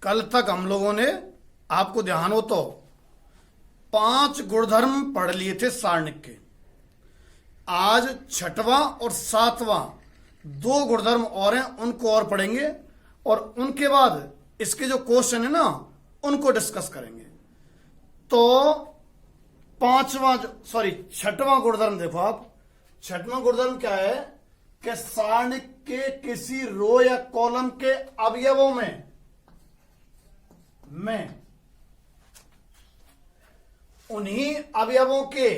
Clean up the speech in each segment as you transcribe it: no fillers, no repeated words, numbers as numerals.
कल तक हम लोगों ने, आपको ध्यान हो तो, 5 गुणधर्म पढ़ लिए थे सारणिक के। आज 6वां और 7वां 2 गुणधर्म और हैं, उनको और पढ़ेंगे और उनके बाद इसके जो क्वेश्चन है ना उनको डिस्कस करेंगे। तो 6वां गुणधर्म देखो आप। 6वां गुणधर्म क्या है कि सारणिक के किसी रो या कॉलम के अवयवों में उन्हीं अवयवों के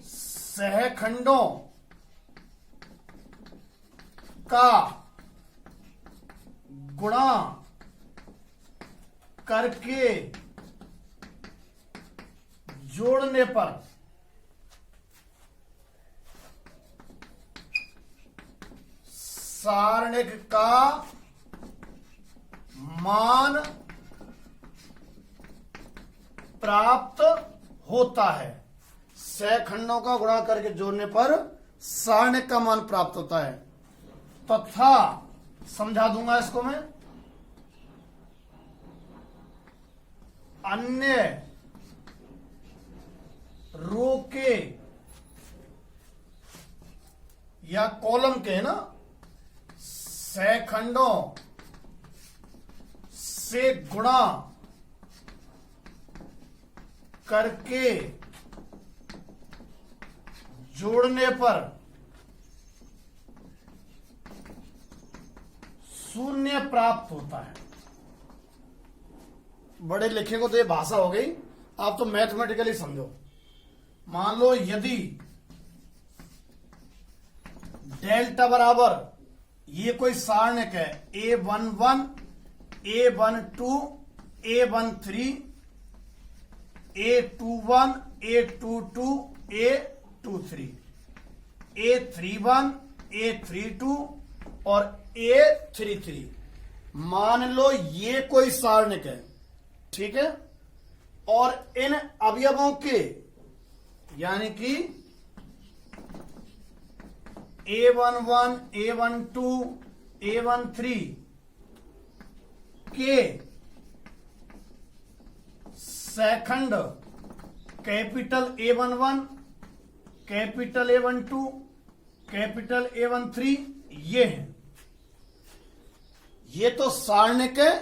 सहखंडों का गुणा करके जोड़ने पर सारणिक का मान प्राप्त होता है। सहखंडों का गुणा करके जोड़ने पर सारणिक का मान प्राप्त होता है। तथा समझा दूंगा इसको मैं, अन्य रो के या कॉलम के ना सहखंडों से गुणा करके जोड़ने पर शून्य प्राप्त होता है। बड़े लिखे को तो ये भाषा हो गई, आप तो मैथमेटिकली समझो। मान लो यदि डेल्टा बराबर, ये कोई सारणिक है, A11, A12, A13, A21, A22, A23, A31, A32 और A33। मान लो ये कोई सारणिक है, ठीक है, और इन अवयवों के यानी कि A11, A12, A13 के सहखंड capital A11, capital A12, capital A13 ये है। ये तो सारणिक है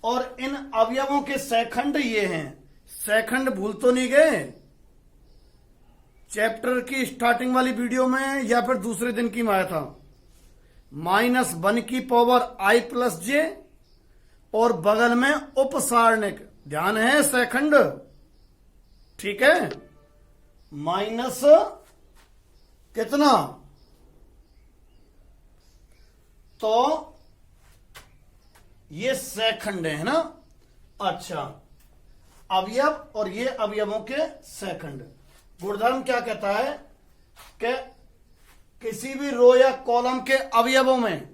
और इन अवयवों के सहखंड ये हैं। सहखंड भूल तो नहीं गए? चैप्टर की स्टार्टिंग वाली वीडियो में या फिर दूसरे दिन की में आया था, -1 की पावर i प्लस जे और बगल में उपसारणिक, ध्यान है, सहखंड, ठीक है, माइनस कितना, तो ये सहखंड है ना। अच्छा, अवयव और ये अवयवों के सहखंड। गुणधर्म क्या कहता है कि किसी भी रो या कॉलम के अवयवों में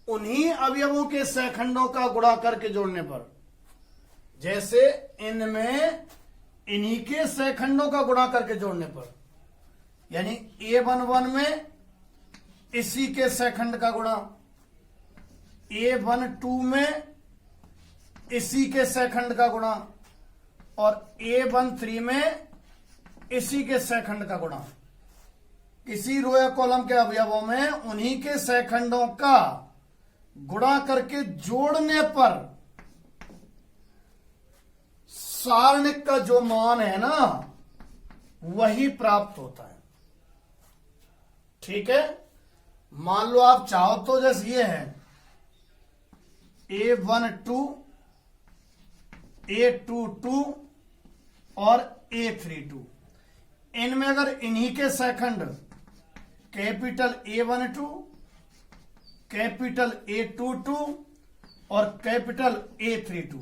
उन्हीं अवयवों के सहखंडों का गुणा करके जोड़ने पर, जैसे इनमें इन्हीं के सहखंडों का गुणा करके जोड़ने पर, यानी A11 में इसी के सहखंड का गुणा, A12 में इसी के सहखंड का गुणा और A13 में इसी के सहखंड का गुणा। किसी रो या कॉलम के अवयवों में उन्हीं के सहखंडों का गुणा करके जोड़ने पर सारणिक का जो मान है ना वही प्राप्त होता है, ठीक है। मान लो आप चाहो तो जैसे ये है A12, A22 और A32, इनमें अगर इन्हीं के सहखंड कैपिटल A12, कैपिटल A22 और कैपिटल A32,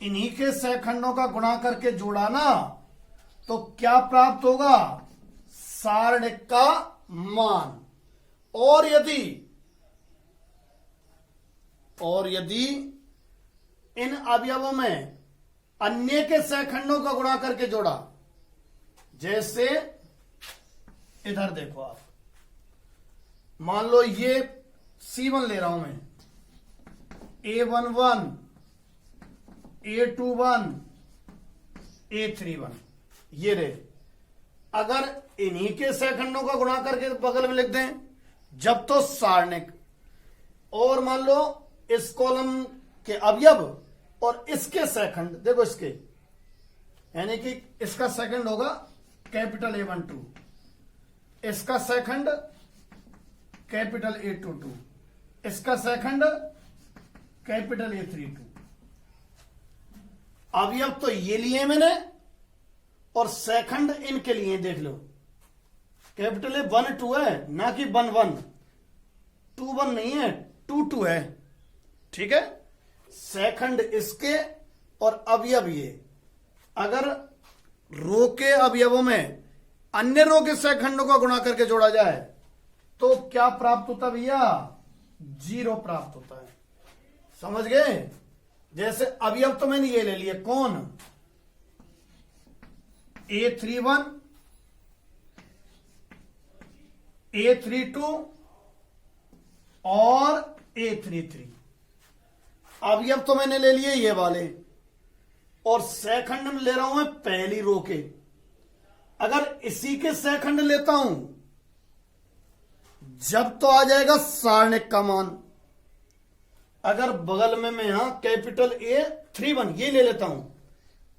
इन्हीं के सहखंडों का गुणा करके जोड़ा ना, तो क्या प्राप्त होगा, सारणिक का मान। और यदि इन अवयवों में अन्य के सहखंडों का गुणा करके जोड़ा, जैसे इधर देखो आप, मान लो ये C1 ले रहा हूं मैं, A11, A21, A31 ये रहे। अगर इन्हीं के सेकंडों का गुणा करके बगल में लिख दें जब तो सारणिक, और मान लो इस कॉलम के अवयव और इसके सेकंड, देखो इसके, यानी कि इसका सेकंड होगा कैपिटल A12, इसका सेकंड कैपिटल A22, इसका सेकंड कैपिटल A32। अवयव तो ये लिए मैंने और सेकंड इनके लिए देख लो, कैपिटल ए 1-2 है ना कि 1-1, 2-1 नहीं है, 2-2 है। ठीक है, सेकंड इसके और अवयव ये। अगर रो के अवयवों में अन्य रो के सेकंडों का गुणा करके जोड़ा जाए तो क्या प्राप्त होता भैया? 0 प्राप्त होता है। समझ गए? जैसे अवयव तो मैंने ये ले लिए, कौन? A31, A32 और A33। अवयव तो मैंने ले लिए ये वाले, और सेकंड में ले रहा हूं मैं पहली रो के। अगर इसी के सेकंड लेता हूं जब तो आ जाएगा सारणिक का मान। अगर बगल में मैं यहां कैपिटल A31 ये ले लेता हूं,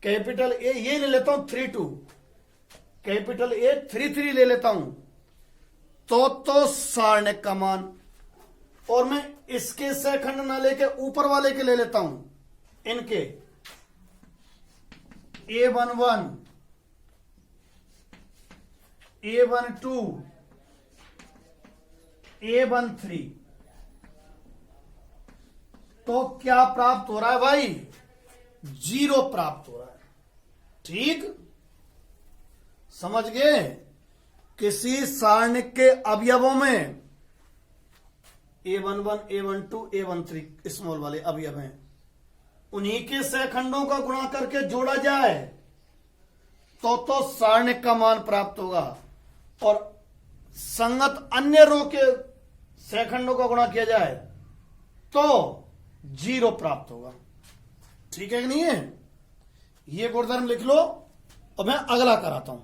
कैपिटल ए ये ले लेता हूं 32, कैपिटल A33 ले लेता हूं तो सारणिक का मान। और मैं इसके सेकंड ना लेके ऊपर वाले के ले लेता हूं, इनके A11, A12, A13, तो क्या प्राप्त हो रहा है भाई? 0 प्राप्त हो रहा है। ठीक, समझ गए? किसी सारणिक के अवयवों में A11, A12, A13 स्मॉल वाले अवयव हैं, उन्हीं के सेकंडों का गुणा करके जोड़ा जाए तो सारणिक का मान प्राप्त होगा, और संगत अन्य रो के सेकंडों का गुणा किया जाए तो 0 प्राप्त होगा। ठीक है कि नहीं है? ये गुणधर्म लिख लो और मैं अगला कराता हूं।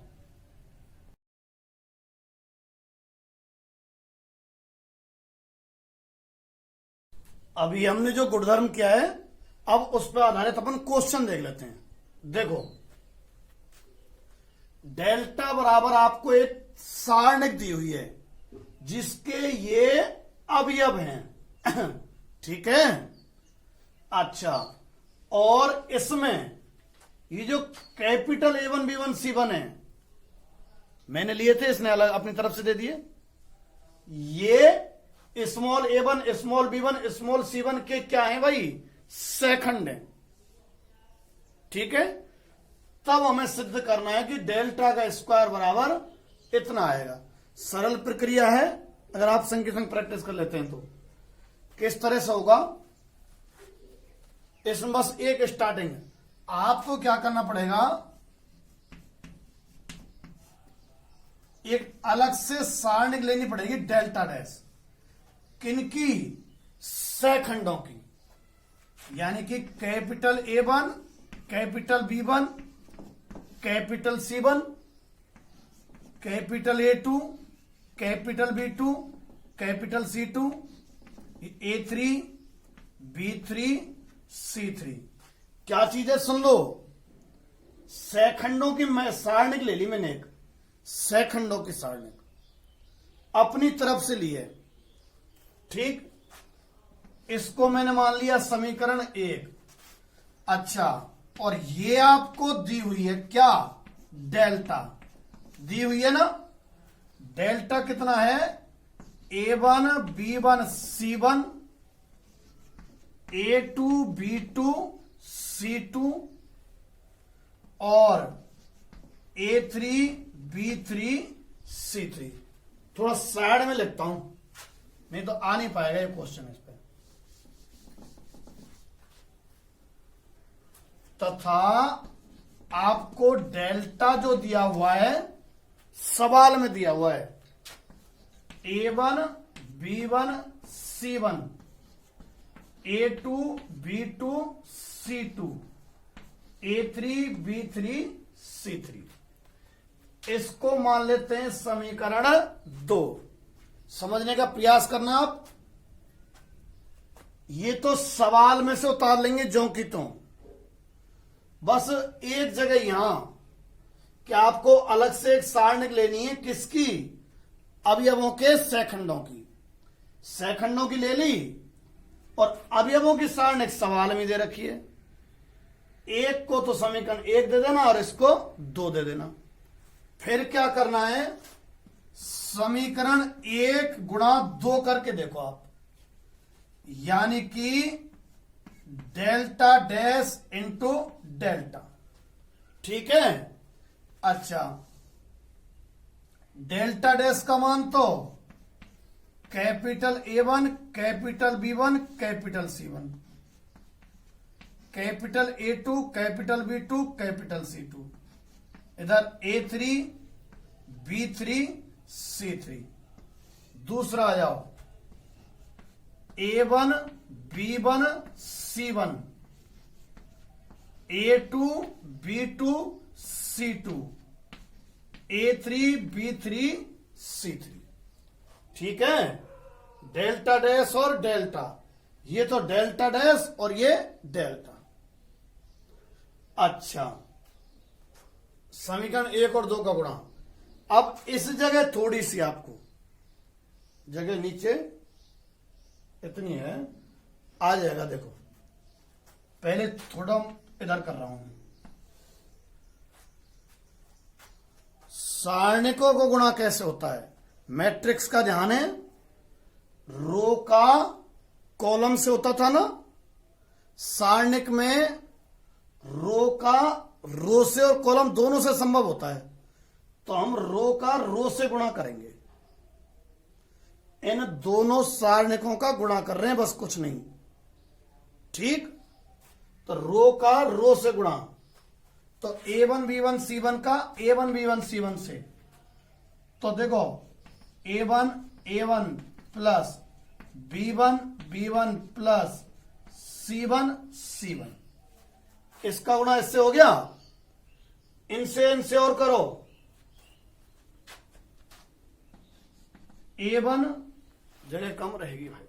अभी हमने जो गुणधर्म किया है, अब उस पर आधारित अपन क्वेश्चन देख लेते हैं। देखो, डेल्टा बराबर आपको एक सारणिक दी हुई है जिसके ये अवयव हैं। ठीक है, अच्छा, और इसमें ये जो कैपिटल A1, B1, C1 है मैंने लिए थे, इसने अलग अपनी तरफ से दे दिए। ये small A1, small B1, small C1 के क्या है भाई? सेकंड है। ठीक है, तब हमें सिद्ध करना है कि डेल्टा का स्क्वायर बराबर इतना आएगा। सरल प्रक्रिया है, अगर आप संग के संग प्रैक्टिस कर लेते हैं तो। किस तरह से होगा? इसमें बस एक स्टार्टिंग है, आपको क्या करना पड़ेगा, एक अलग से सारणिक लेनी पड़ेगी डेल्टा डैश, किनकी? सेकंडों की, यानी कि capital A1, capital B1, capital C1, capital A2, capital B2, capital C2, A3, B3, C3। क्या चीज है सुन लो, सेकंडों की मैं सारणिक ले ली मैंने, एक सेकंडों की सारणिक अपनी तरफ से ली है। ठीक, इसको मैंने मान लिया समीकरण 1। अच्छा, और ये आपको दी हुई है क्या? डेल्टा दी हुई है ना। डेल्टा कितना है? A1, B1, C1, A2, B2, C2 और A3, B3, C3। थोड़ा साइड में लिखता हूं, नहीं तो आ नहीं पाएगा ये क्वेश्चन इस पे। तथा आपको डेल्टा जो दिया हुआ है, सवाल में दिया हुआ है A1, B1, C1 A2 B2 C2 A3 B3 C3। इसको मान लेते हैं समीकरण 2। समझने का प्रयास करना आप। ये तो सवाल में से उतार लेंगे ज्यों की त्यों। बस एक जगह यहां कि आपको अलग से एक सारणिक लेनी है। किसकी? अवयवों के सेखंडों की। सेखंडों की ले ली और अवयवों की सारणिक सवाल में दे रखी है। एक को तो समीकरण 1 दे देना और इसको 2 दे देना। फिर क्या करना है? समीकरण 1 गुणा 2 करके देखो आप, यानी कि डेल्टा डैश इंटू डेल्टा। ठीक है। अच्छा, डेल्टा डैश का मान तो capital A1 capital B1 capital C1, capital A2 capital B2 capital C2, इधर A3 B3 C3। दूसरा आ जाओ, A1 B1 C1, A2 B2 C2, A3 B3 C3। ठीक है। डेल्टा डैश और डेल्टा, ये तो डेल्टा डैश और ये डेल्टा। अच्छा, समीकरण 1 और 2 का गुणा। अब इस जगह थोड़ी सी आपको जगह नीचे इतनी है, आ जाएगा। देखो पहले थोड़ा इधर कर रहा हूं। सारणिकों को गुणा कैसे होता है? मैट्रिक्स का ध्यान है। रो का कॉलम से होता था ना, सारणिक में रो का रो से और कॉलम दोनों से संभव होता है, तो हम रो का रो से गुणा करेंगे। इन दोनों सारणिकों का गुणा कर रहे हैं, बस कुछ नहीं। ठीक, तो रो का रो से गुणा, तो A1 B1 C1 का A1 B1 C1 से। तो देखो A1 A1 plus B1 B1 plus C1 C1, इसका गुणा इससे हो गया। इनसे और करो। A1 जगह कम रहेगी भाई,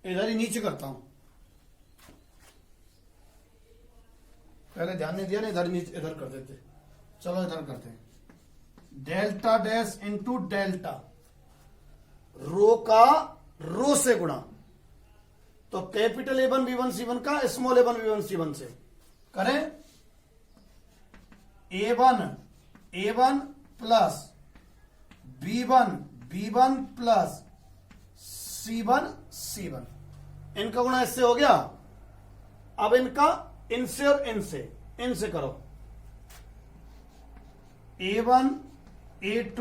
इधर ही नीचे करता हूं। पहले ध्यान नहीं दिया ना, इधर नीचे इधर कर देते। चलो इधर करते हैं। डेल्टा डैश इंटू डेल्टा, रो का रो से गुणा, तो कैपिटल A1 B1 C1 का स्मॉल A1 B1 C1 से करें। A1 plus B1 B1 plus C1 इनका गुणा इससे हो गया। अब इनका इनसे और इनसे करो। A1 A2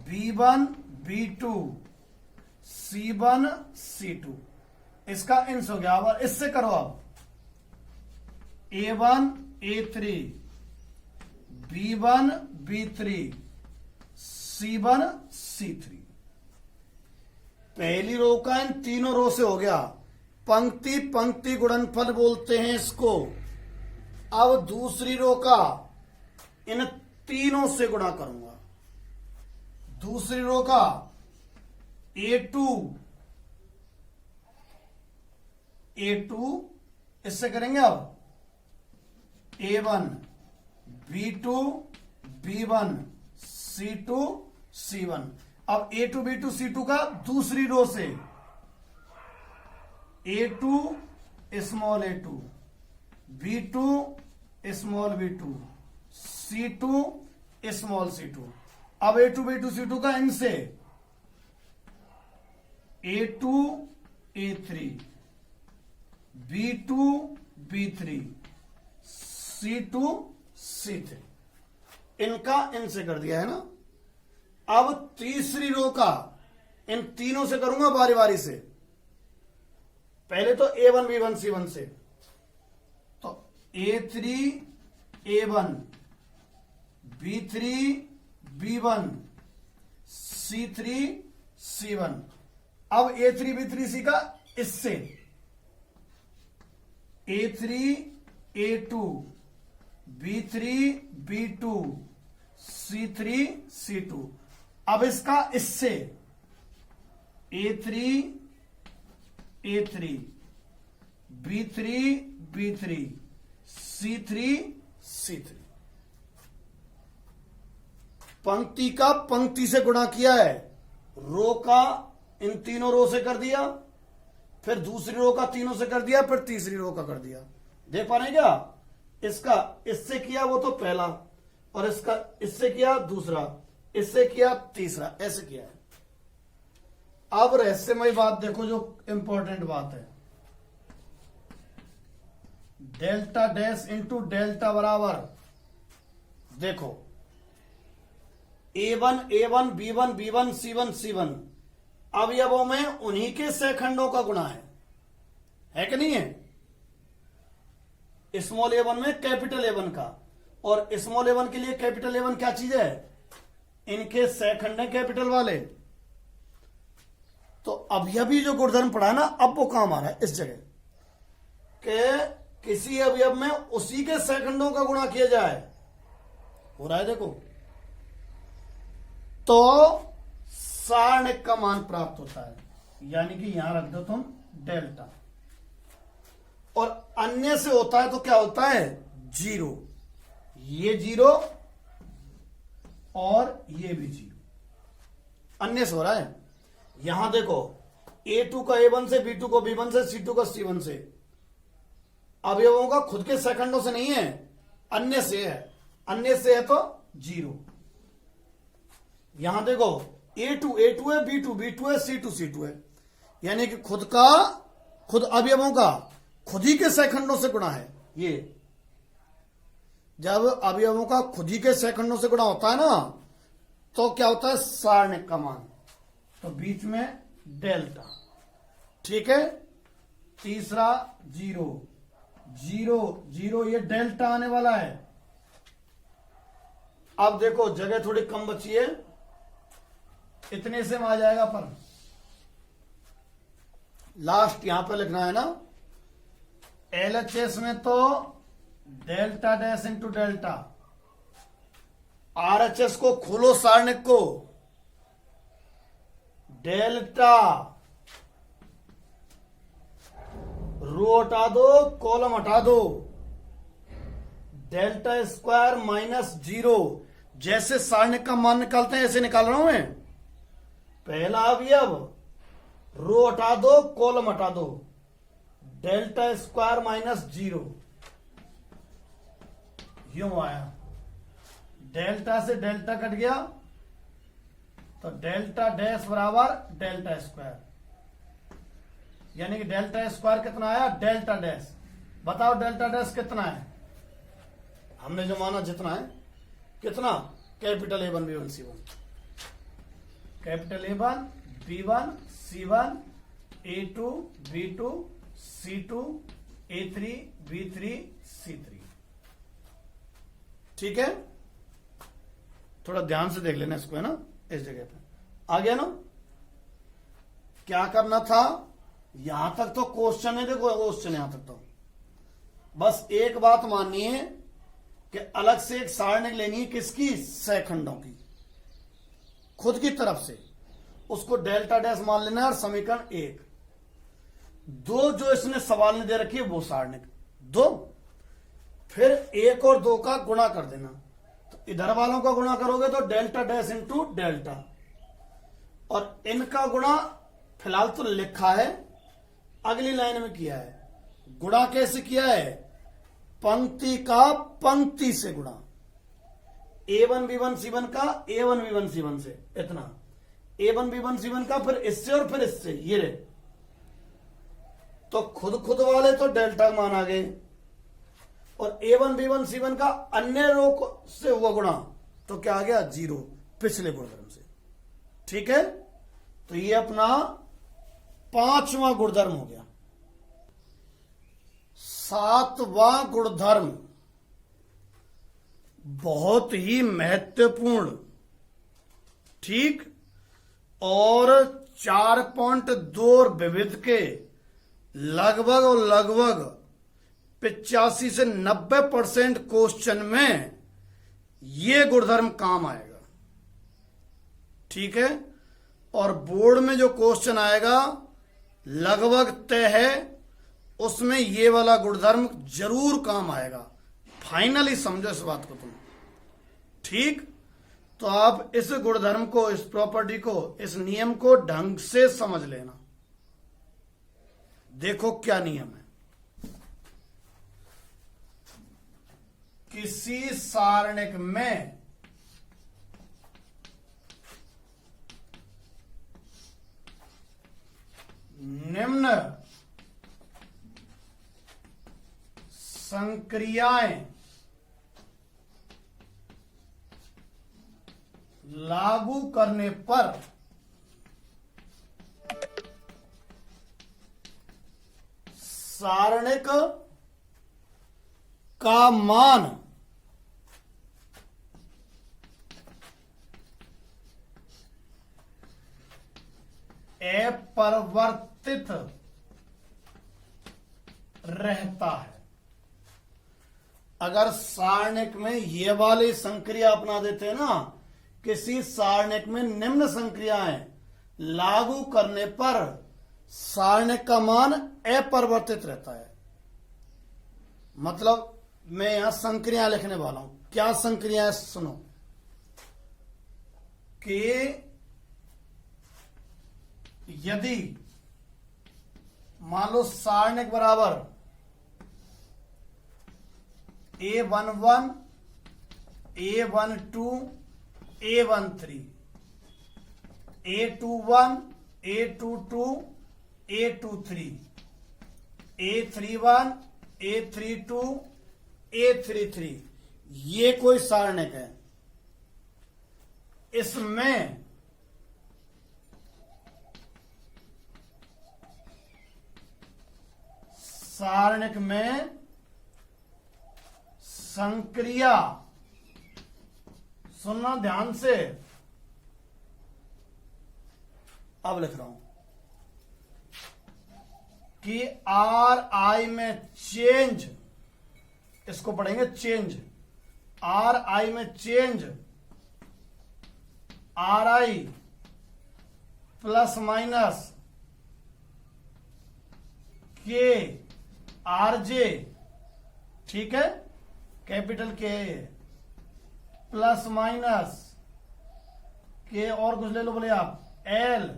B1 B2 C1 C2, इसका इंस हो गया। अब इससे करो। अब A1 A3 B1 B3 C1 C3। पहली रो का इन तीनों रो से हो गया। पंक्ति पंक्ति गुणनफल बोलते हैं इसको। अब दूसरी रो का इन तीनों से गुणा करूंगा। दूसरी रो का A2 इससे करेंगे। अब A1 B2 B1 C2 C1। अब A2 B2 C2 का दूसरी रो से A2 small A2 B2 small B2 C2 small C2। अब A2 B2 C2 का इनसे A2 A3 B2 B3 C2 C3, इनका इनसे कर दिया है ना। अब तीसरी रो का इन तीनों से करूंगा बारी बारी से। पहले तो A1 B1 C1 से, तो A3 A1 B3 B1 C3 C1। अब A3 B3 C का इससे A3 A2 B3 B2 C3 C2। अब इसका इससे A3 A3 B3 B3 C3 C3। पंक्ति का पंक्ति से गुणा किया है, रो का इन तीनों रो से कर दिया, फिर दूसरी रो का तीनों से कर दिया, फिर तीसरी रो का कर दिया। देख पा रहे हैं क्या? इसका इससे किया वो तो पहला, और इसका इससे किया दूसरा, इससे किया तीसरा, ऐसे किया है। अब रहस्यमय बात देखो, जो इंपॉर्टेंट बात है, डेल्टा डैश इंटू डेल्टा बराबर, देखो A1 A1 B1 B1 C1 C1 अवयवों में उन्हीं के सहखंडों का गुणा है कि नहीं है? स्मॉल A1 में कैपिटल A1 का, और स्मॉल A1 के लिए कैपिटल A1 क्या चीज है? इनके सहखंड है कैपिटल वाले। तो अभी जो गुणधर्म पढ़ा है ना, अब वो काम आ रहा है इस जगह कि किसी अवयव में उसी के सहखंडों का गुणा किया जाए। हो रहा है देखो, तो सारणिक का मान प्राप्त होता है, यानी कि यहां रख दो तुम डेल्टा, और अन्य से होता है तो क्या होता है? जीरो। ये जीरो और ये भी जीरो, अन्य से हो रहा है। यहां देखो A2 का A1 से, B2 को B1 से, C2 का C1 से, अवयवों का खुद के सेकंडों से नहीं है, अन्य से है। अन्य से है तो जीरो। यहां देखो A2 है, B2 है, C2 है, यानी कि खुद अवयवों का खुद ही के सेकंडों से गुणा है। ये जब अवयवों का खुद ही के सेकंडों से गुणा होता है ना, तो क्या होता है? सारणिक का मान, तो बीच में डेल्टा। ठीक है, तीसरा जीरो जीरो जीरो, ये डेल्टा आने वाला है। अब देखो जगह थोड़ी कम बची है, इतने से में आ जाएगा, पर लास्ट यहां पे लिखना है ना, LHS में तो delta dash into delta. RHS को खोलो, सारणिक को, डेल्टा, रो हटा दो, कॉलम हटा दो, डेल्टा स्क्वायर माइनस जीरो। जैसे सारणिक का मान निकालते हैं ऐसे निकाल रहा हूं मैं। पहला अवयव, रो हटा दो, कॉलम हटा दो, डेल्टा स्क्वायर माइनस जीरो, यूं आया। डेल्टा से डेल्टा कट गया, तो डेल्टा डैश बराबर डेल्टा स्क्वायर, यानी कि डेल्टा स्क्वायर कितना आया? Delta dash. बताओ डेल्टा डैश कितना है? हमने जो माना जितना है, कितना? Capital A1 B1 C1, capital A1 B1 C1 A2 B2 C2 A3 B3 C3। ठीक है, थोड़ा ध्यान से देख लेना इसको, है ना, इस जगह पे आ गया ना। क्या करना था? यहां तक तो क्वेश्चन है, देखो क्वेश्चन यहां तक तो बस एक बात माननी है कि अलग से एक सारणिक लेनी है, किसकी? सहखंडों की, खुद की तरफ से, उसको डेल्टा डैश मान लेना है। और समीकरण 1 2 जो इसने सवाल ने दे रखी है वो सारणिक 2, फिर 1 और 2 का गुणा कर देना। तो इधर वालों का गुणा करोगे तो डेल्टा डैश इंटू डेल्टा, और इनका गुणा फिलहाल तो लिखा है, अगली लाइन में किया है। गुणा कैसे किया है? पंक्ति का पंक्ति से गुणा, A1 B1 C1 का A1 B1 C1 से, इतना A1 B1 C1 का, फिर इससे और फिर इससे, ये रहे। तो खुद वाले तो डेल्टा मान आ गए, और A1 B1 C1 का अन्य रो से हुआ गुणा, तो क्या आ गया? जीरो, पिछले गुणधर्म से। ठीक है, तो ये अपना 5वां गुणधर्म हो गया। 7वां गुणधर्म बहुत ही महत्वपूर्ण, ठीक, और 4.2 विविध के लगभग और लगभग 85 से 90% क्वेश्चन में ये गुणधर्म काम आएगा। ठीक है, और बोर्ड में जो क्वेश्चन आएगा लगभग तय है, उसमें ये वाला गुणधर्म जरूर काम आएगा। फाइनली समझो इस बात को तुम। ठीक, तो आप इस गुणधर्म को, इस प्रॉपर्टी को, इस नियम को ढंग से समझ लेना। देखो क्या नियम है। किसी सारणिक में निम्न संक्रियाएं लागू करने पर सारणिक का मान अपरिवर्तित रहता है। अगर सारणिक में ये वाली संक्रिया अपना देते हैं ना, किसी सारणिक में निम्न संक्रियाएं लागू करने पर सारणिक का मान अपरिवर्तित रहता है। मतलब मैं यहां संक्रिया लिखने वाला हूं। क्या संक्रिया है सुनो, कि यदि मान लो सारणिक बराबर A11, A12, A13, A21, A22, A23, A31, A32, A33, ये कोई सारणिक है। इसमें सारणिक में संक्रिया, सुनना ध्यान से, अब लिख रहा हूं कि आर आई में चेंज, इसको पढ़ेंगे चेंज, आर आई में change, are I plus minus के आर जे, ठीक है, कैपिटल के प्लस माइनस के, और कुछ ले लो बोले आप, एल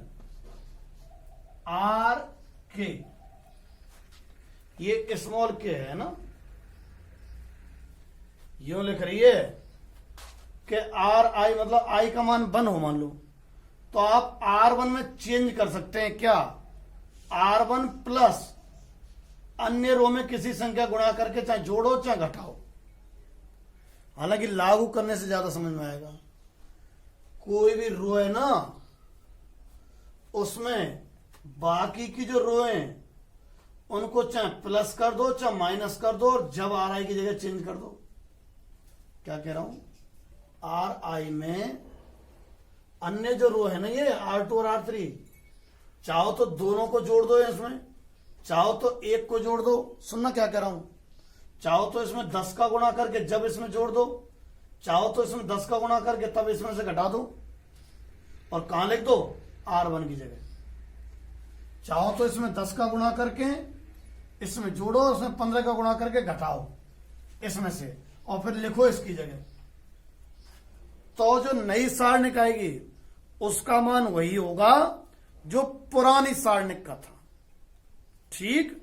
आर के, ये स्मॉल के है ना, यूं लिख रही है कि आर आई मतलब आई का मान 1 हो मान लो, तो आप R1 में चेंज कर सकते हैं। क्या? R1 प्लस अन्य रो में किसी संख्या गुणा करके चाहे जोड़ो चाहे घटाओ। हालांकि लागू करने से ज्यादा समझ में आएगा। कोई भी रो है ना, उसमें बाकी की जो रो है उनको चाहे प्लस कर दो चाहे माइनस कर दो, और जब आर आई की जगह चेंज कर दो। क्या कह रहा हूं? आर आई में अन्य जो रो है ना, ये R2 और R3, चाहो तो दोनों को जोड़ दो, इसमें चाहो तो एक को जोड़ दो। सुनना क्या कह रहा हूं, चाहो तो इसमें 10 का गुणा करके जब इसमें जोड़ दो, चाहो तो इसमें 10 का गुणा करके तब इसमें से घटा दो, और कहां लिख दो? R1 की जगह। चाहो तो इसमें 10 का गुणा करके इसमें जोड़ो, इसमें 15 का गुणा करके घटाओ इसमें से, और फिर लिखो इसकी जगह। तो जो नई सारणिक आएगी उसका मान वही होगा जो पुरानी सारणिक का था। ठीक,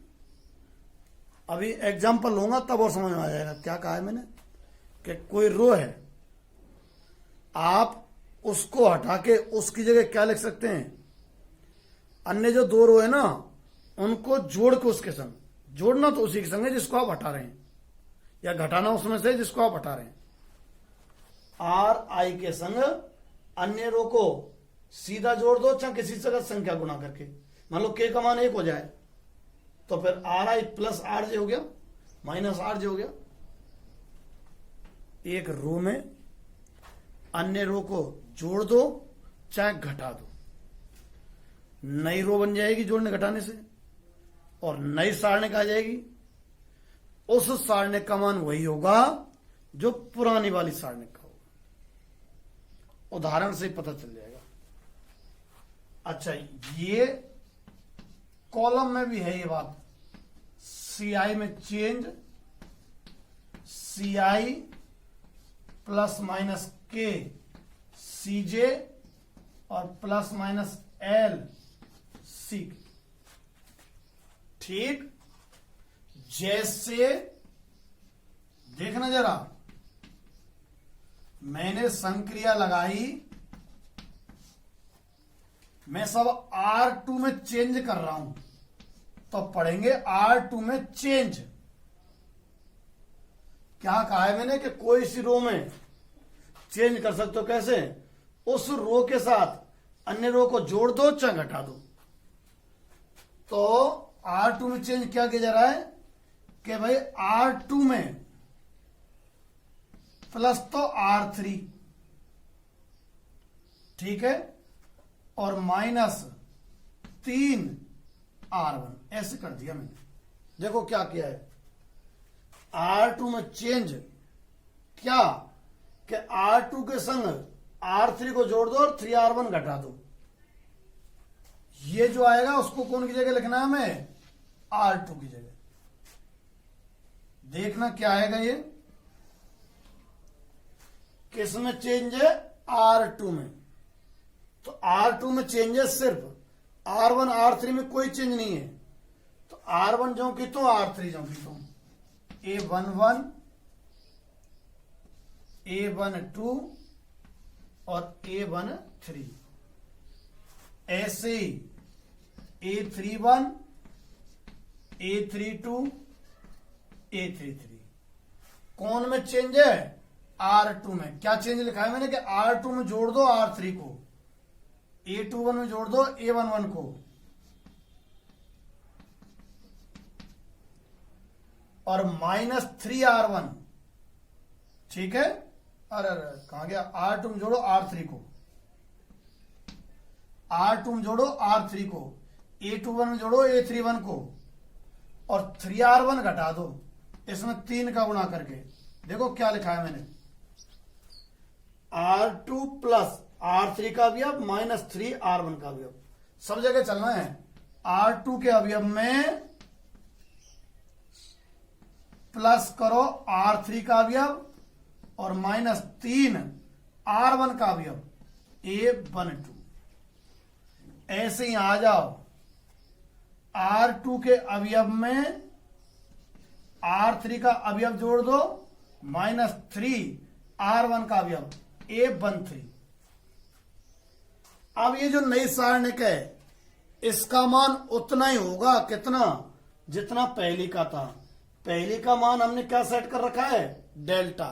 अभी एग्जाम्पल लूंगा तब और समझ में आ जाएगा। क्या कहा है मैंने कि कोई रो है, आप उसको हटा के उसकी जगह क्या लिख सकते हैं? अन्य जो दो रो है ना, उनको जोड़ के उसके संग, जोड़ना तो उसी के संग है जिसको आप हटा रहे हैं, या घटाना उसमें से जिसको आप हटा रहे हैं। आर आई के संग अन्य रो को सीधा जोड़ दो चाहे किसी जगह संख्या गुणा करके। मान लो के का मान 1 हो जाए तो फिर are I plus R J हो गया, माइनस आर जे हो गया। एक रो में अन्य रो को जोड़ दो चाहे घटा दो। नई रो बन जाएगी जोड़ने घटाने से, और नई सारणिक आ जाएगी। उस सारणिक का मान वही होगा जो पुरानी वाली सारणिक का होगा। उदाहरण से ही पता चल जाएगा। अच्छा, ये कॉलम में भी है ये बात। CI में change, CI plus minus K CJ और प्लस माइनस L C। ठीक, जैसे देखना जरा, मैंने संक्रिया लगाई, मैं सब R2 में चेंज कर रहा हूं, तो पढ़ेंगे R2 में चेंज। क्या कहा है मैंने कि कोई सी रो में चेंज कर सकते हो। कैसे? उस रो के साथ अन्य रो को जोड़ दो चाहे घटा दो। तो R2 में चेंज क्या किया जा रहा है कि भाई R2 में प्लस तो R3, ठीक है, और माइनस 3R1, ऐसे कर दिया मैंने। देखो क्या किया है, R2 में चेंज क्या कि R2 के संग R3 को जोड़ दो और 3R1 घटा दो। ये जो आएगा उसको कौन की जगह लिखना है हमें? R2 की जगह। देखना क्या आएगा ये, किस में चेंज है? R2 में। तो R2 में चेंज है सिर्फ, R1 R3 में कोई चेंज नहीं है। तो R1 जो की तो R3 जो की तो, A11 A12 और A13, ऐसे ही A31 A32 A33। कौन में चेंज है? R2 में। क्या चेंज लिखा है मैंने कि R2 में जोड़ दो R3 को, A21 में जोड़ दो A11 को, और माइनस 3R1, ठीक है। अरे कहां गया? R2 में जोड़ो R3 को, R2 में जोड़ो R3 को, A21 में जोड़ो A31 को, और 3R1 घटा दो इसमें 3 का गुणा करके। देखो क्या लिखा है मैंने, R2 प्लस R3 का अवयव माइनस 3R1 का अवयव। सब जगह चलना है। R2 के अवयव में प्लस करो R3 का अवयव और माइनस 3R1 का अवयव A12। ऐसे ही आ जाओ, R2 के अवयव में R3 का अवयव जोड़ दो, माइनस 3R1 का अवयव A13। अब ये जो नई सारणिक है इसका मान उतना ही होगा, कितना? जितना पहली का था। पहली का मान हमने क्या सेट कर रखा है? डेल्टा।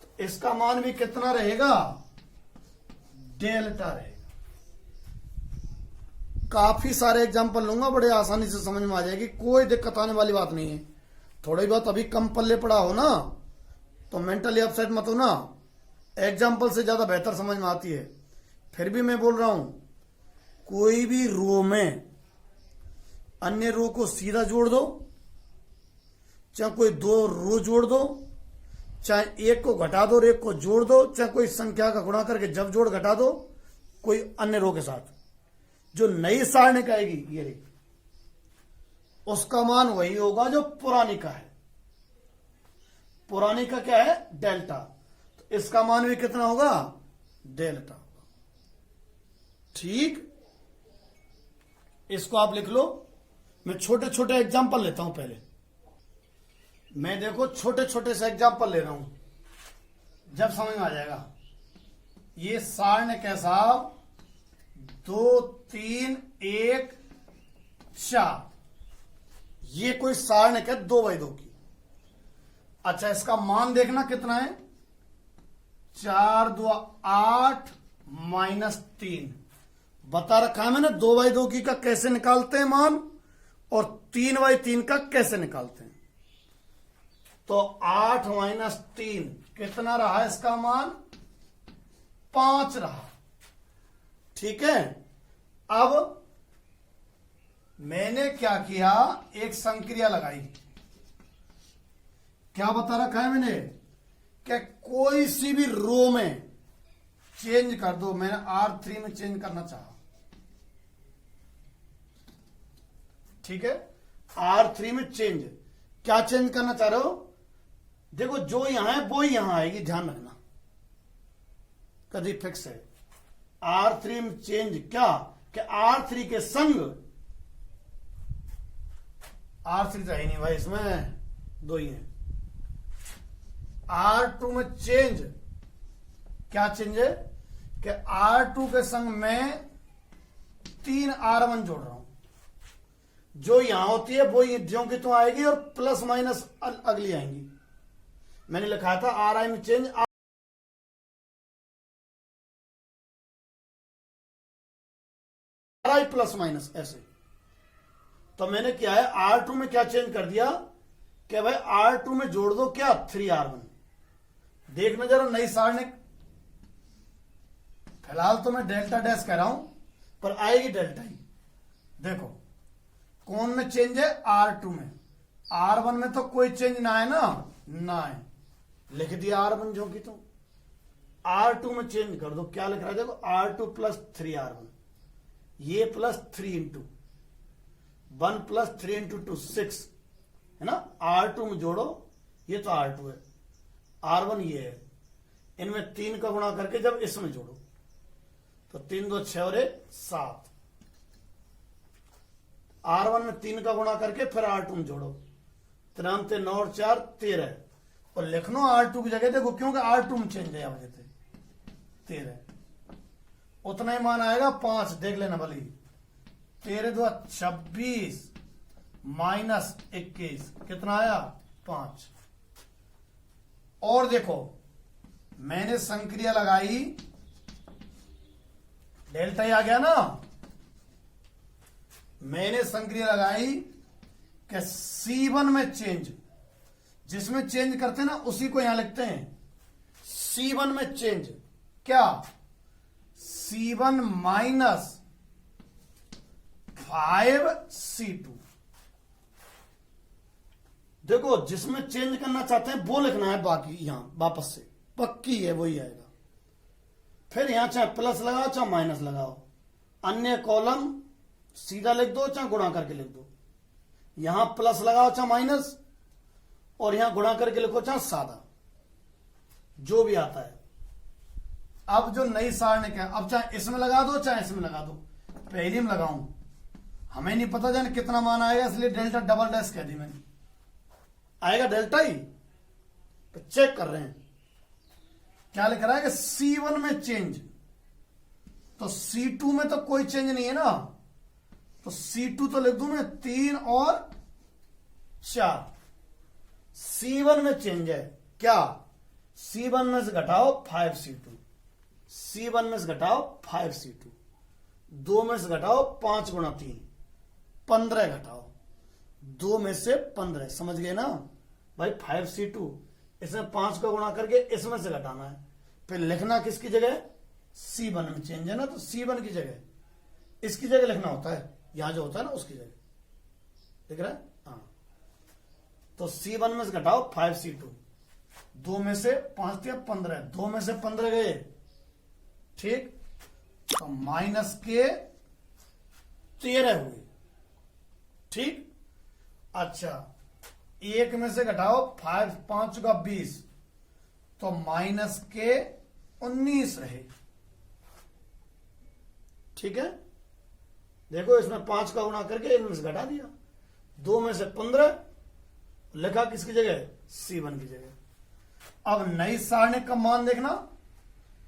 तो इसका मान भी कितना रहेगा? डेल्टा रहेगा। काफी सारे एग्जांपल लूंगा, बड़े आसानी से समझ में आ जाएगी, कोई दिक्कत आने वाली बात नहीं है। थोड़ी बहुत अभी कम पल्ले पड़ा हो ना तो मेंटली अपसेट मत हो ना, एग्जांपल से ज्यादा बेहतर समझ में आती है। फिर भी मैं बोल रहा हूं, कोई भी रो में अन्य रो को सीधा जोड़ दो, चाहे कोई 2 रो जोड़ दो, चाहे एक को घटा दो और एक को जोड़ दो, चाहे कोई संख्या का गुणा करके जब जोड़ घटा दो कोई अन्य रो के साथ, जो नई सारणिक आएगी ये रही, उसका मान वही होगा जो पुरानी का है। पुरानी का क्या है? डेल्टा। तो इसका मान भी कितना होगा? डेल्टा होगा। ठीक, इसको आप लिख लो। मैं छोटे छोटे एग्जांपल लेता हूं पहले। मैं देखो छोटे छोटे से एग्जांपल ले रहा हूं, जब समझ में आ जाएगा। ये सारणिक है साहब 2 3 1 4, ये कोई सारणिक है 2/2 की। अच्छा, इसका मान देखना कितना है? 4 2 8 माइनस 3 बता रखा है मैंने। 2/2 की का कैसे निकालते हैं मान, और 3/3 का कैसे निकालते हैं। तो 8 माइनस 3 कितना रहा इसका मान? 5 रहा। ठीक है। अब क्या किया, एक संक्रिया लगाई। क्या बता रखा है मैंने कि कोई सी भी रो में चेंज कर दो। मैंने R3 में चेंज करना चाहा, ठीक है। R3 में चेंज, क्या चेंज करना चाह रहे हो? देखो जो यहां है वो यहां आएगी, ध्यान रखना, कभी फिक्स है। R3 में चेंज क्या कि R3 के संग, R3 तो है नहीं भाई, इसमें दो ही है। R2 में चेंज, क्या चेंज है कि R2 के संग मैं 3 R1 जोड़ रहा हूं। जो यहां होती है वो ज्यों की तो आएगी और प्लस माइनस अगली आएंगी। मैंने लिखा था RI में चेंज, RI प्लस माइनस ऐसे। तो मैंने क्या है, R2 में क्या चेंज कर दिया कि भाई R2 में जोड़ दो क्या 3R1। देखना जरा नई सारणी, फिलहाल तो मैं डेल्टा डैश कह रहा हूं पर आएगी डेल्टा ही। देखो कौन में चेंज है, R2 में। R1 में तो कोई चेंज ना है ना है, लिख दिया R1 जो कि तो। R2 में चेंज कर दो, क्या लिख रहा है देखो, R2 प्लस 3R1, ये प्लस 3 इंटू 1 प्लस 3 इंटू 2 6 है ना। R2 में जोड़ो, ये तो R2 है, R1 ये है। इनमें 3 का गुणा करके जब इसमें जोड़ो तो 3 2 6 और 1 7। R1 में 3 का गुणा करके फिर R2 में जोड़ो, 3 3 9 और 4 13। और लिखनो R2 की जगह देखो, क्योंकि R2 में चेंज है वजह से 13, उतना ही मान आएगा 5। देख लेना भले, 13 2 26 माइनस 21 कितना आया 5। और देखो मैंने संक्रिया लगाई, डेल्टा ही आ गया ना। मैंने संक्रिया लगाई कि C1 में चेंज, जिसमें चेंज करते हैं ना उसी को यहां लिखते हैं। C1 में चेंज क्या, C1 माइनस 5C2। देखो जिसमें चेंज करना चाहते हैं वो लिखना है, बाकी यहां वापस से पक्की है वही आएगा। फिर यहां चाहे प्लस लगाओ चाहे माइनस लगाओ, अन्य कॉलम सीधा लिख दो चाहे गुणा करके लिख दो। यहां प्लस लगाओ चाहे माइनस, और यहां गुणा करके लिखो चाहे सादा, जो भी आता है। अब जो नई सारणी क्या, अब चाहे इसमें लगा दो चाहे इसमें लगा दो, पहली में लगाऊं हमें नहीं पता जाने कितना मान आएगा, इसलिए डेल्टा डबल डैश कह दी मैंने, आएगा डेल्टा ही। तो चेक कर रहे हैं क्या लिख रहा है कि C1 में चेंज, तो C2 में तो कोई चेंज नहीं है ना, तो C2 तो लिख दूं मैं 3 और 4। C1 में चेंज है क्या, C1 में से घटाओ 5C2, C1 में से घटाओ 5C2, 2 में से घटाओ 5 गुणा 3 15 घटाओ 2 में से 15, समझ गए ना भाई। 5C2 इसमें 5 का गुणा करके इसमें से घटाना है, फिर लिखना किसकी जगह, C1 में चेंज है ना, तो C1 की जगह इसकी जगह लिखना होता है, यहां जो होता है ना उसकी जगह, दिख रहा है हाँ। तो C1 में से घटाओ 5C2, 2 में से 5 दिया 15, 2 में से 15 गए, ठीक। तो माइनस के 13 हुए, ठीक। अच्छा 1 में से घटाओ 5 5 का 20, तो माइनस के 19 रहे, ठीक है। देखो इसमें 5 का गुणा करके इनमें से घटा दिया, 2 में से 15 लिखा किसकी जगह, C1 की जगह। अब नई सारणी का मान देखना,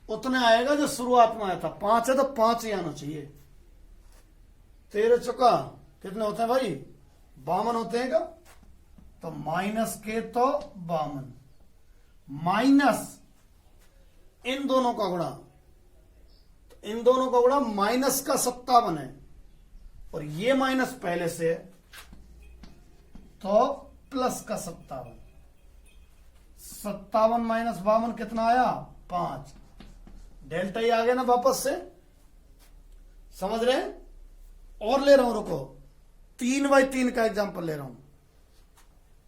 उतने आएगा जो शुरुआत में आया था। 5 है तो 5 ही आना चाहिए। 13 चुका कितने होते हैं भाई, 52 होते हैं क्या, तो माइनस के तो 52 माइनस इन दोनों का गुणा, तो इन दोनों का गुणा माइनस का 57 है, और ये माइनस पहले से है तो प्लस का 57, 57 माइनस 52 कितना आया 5। डेल्टा ही आ गया ना वापस से, समझ रहे हैं। और ले रहा हूं रुको, 3x3 का एग्जांपल ले रहा हूं,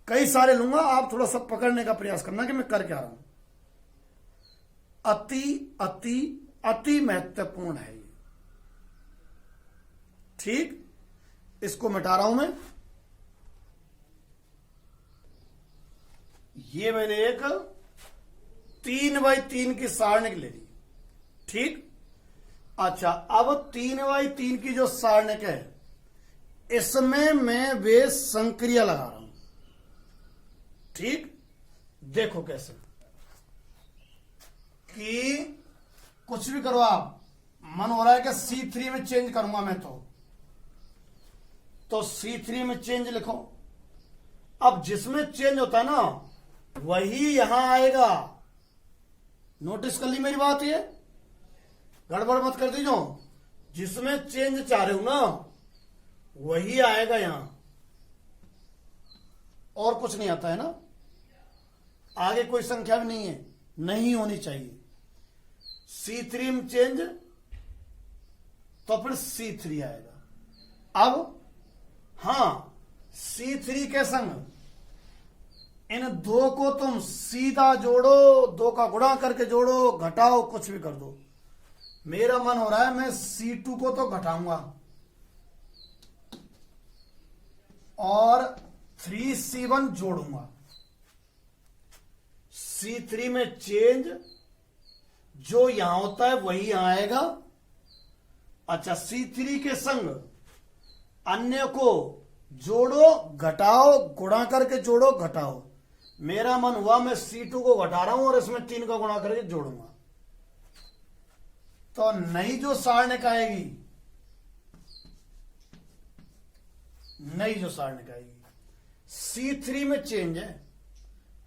कई सारे लूंगा, आप थोड़ा सा पकड़ने का प्रयास करना कि मैं कर क्या रहा हूं। अति अति अति महत्वपूर्ण है ये, ठीक। इसको मिटा रहा हूं मैं। ये मैंने एक 3x3 की सारणिक ले ली, ठीक। अच्छा, अब 3x3 की जो सारणिक है इसमें मैं वे संक्रिया लगा रहा हूं, ठीक। देखो कैसे कि कुछ भी करो आप, मन हो रहा है कि C3 में चेंज करूंगा मैं, तो C3 में चेंज लिखो। अब जिसमें चेंज होता है ना वही यहां आएगा। नोटिस कर ली मेरी बात, ये गड़बड़ मत कर दीजो। जिसमें चेंज चाह रहे हो ना वही आएगा यहां, और कुछ नहीं आता है ना। आगे कोई संख्या भी नहीं है, नहीं होनी चाहिए। C3 में चेंज तो फिर C3 आएगा। अब हां, C3 के संग इन दो को तुम सीधा जोड़ो, दो का गुणा करके जोड़ो, घटाओ, कुछ भी कर दो। मेरा मन हो रहा है मैं C2 को तो घटाऊंगा और 3C1 जोड़ूंगा। C3 में चेंज जो यहां होता है वही यहां आएगा। अच्छा, C3 के संग अन्य को जोड़ो, घटाओ, गुणा करके जोड़ो, घटाओ। मेरा मन हुआ मैं C2 को घटा रहा हूं और इसमें 3 का गुणा करके जोड़ूंगा, तो नई जो सारणिक आएगी, नई जो सारणिक आएगी, C3 में चेंज है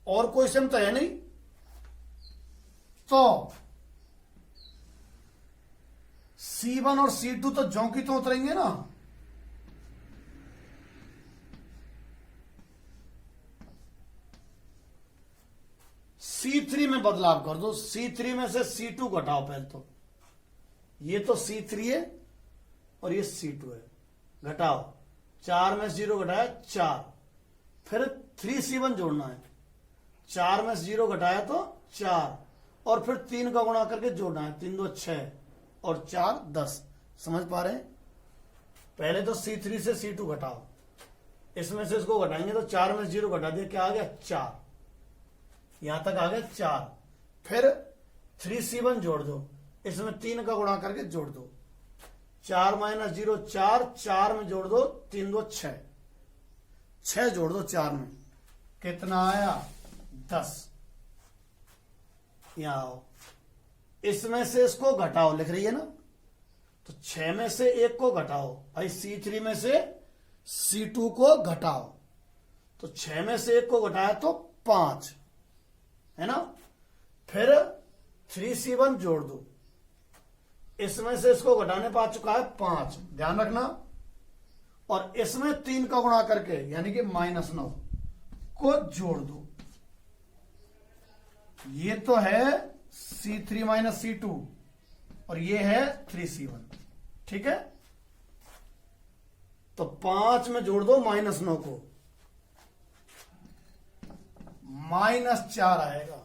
और कोई सम तो है नहीं, तो C1 और C2 तो ज्यों की तो उतरेंगे ना। C3 में बदलाव कर दो। C3 में से C2 घटाओ पहले तो। ये तो C3 है और ये C2 है, घटाओ। 4 में 0 घटाया 4, फिर 3C1 जोड़ना है। 4 में 0 घटाया तो 4, और फिर 3 का गुणा करके जोड़ना है। 3 2 6 और 4 10। समझ पा रहे हैं? पहले तो C3 से C2 घटाओ, इसमें से इसको घटाएंगे तो 4 में 0 घटा दिया, क्या आ गया 4, यहां तक आ गया 4। फिर 3C1 जोड़ दो, इसमें 3 का गुणा करके जोड़ दो। 4 माइनस 0 4, 4 में जोड़ दो 3 2 6, 6 जोड़ दो 4 में, कितना आया 10। यहां आओ, इसमें से इसको घटाओ, लिख रही है ना, तो 6 में से 1 को घटाओ भाई। C3 में से C2 को घटाओ, तो 6 में से 1 को घटाया तो 5 है ना। फिर 3C1 जोड़ दो, इसमें से इसको घटाने पा चुका है 5, ध्यान रखना। और इसमें 3 का गुणा करके यानी कि -9 को जोड़ दो। ये तो है C3 माइनस C2 और ये है 3C1, ठीक है। तो 5 में जोड़ दो -9 को, -4 आएगा।